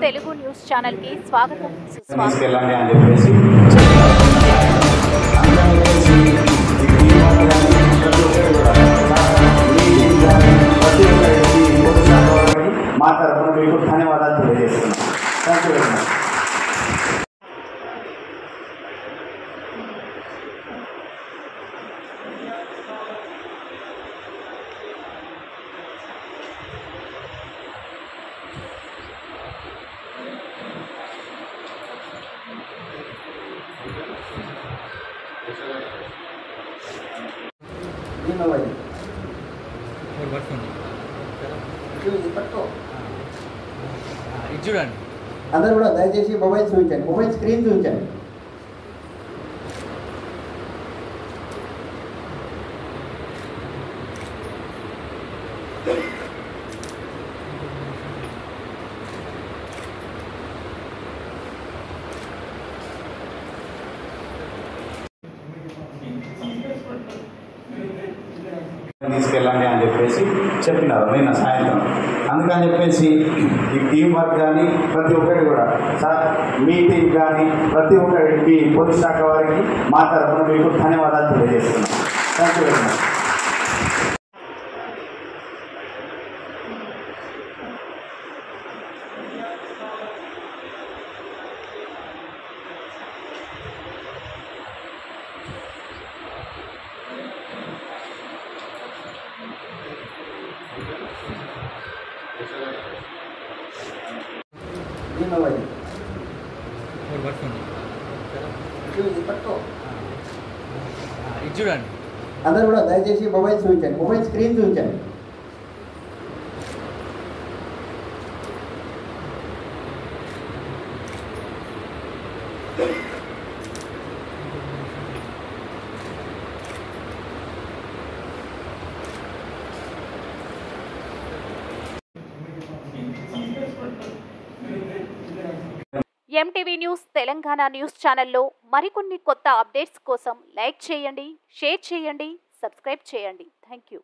Telugu news channel కి స్వాగతం సుస్వాగతం. తీసుకెళ్ళండి అని చెప్పేసి మా తరఫున మీకు ధన్యవాదాలు తెలియజేస్తున్నాం. Thank you very much. చూడండి అందరూ కూడా దయచేసి మొబైల్ చూపించండి, మొబైల్ స్క్రీన్ చూపించండి. తీసుకెళ్ళండి అని చెప్పేసి చెప్పినారు నిన్న సాయంత్రం. అందుకని చెప్పేసి ఈ టీం వర్క్ కానీ ప్రతి ఒక్కటి కూడా సార్ మీ టీం కానీ ప్రతి ఒక్కరికి పోలీస్ శాఖ వారికి మా తరఫున మీకు ధన్యవాదాలు తెలియజేస్తున్నాం. Thank you very much. చూడండి అందరూ కూడా దయచేసి మొబైల్ చూపించండి, మొబైల్ స్క్రీన్ చూపించండి. ఎంటీవీ న్యూస్ తెలంగాణ న్యూస్ ఛానల్లో మరికొన్ని కొత్త అప్డేట్స్ కోసం లైక్ చేయండి, షేర్ చేయండి, సబ్స్క్రైబ్ చేయండి. Thank you.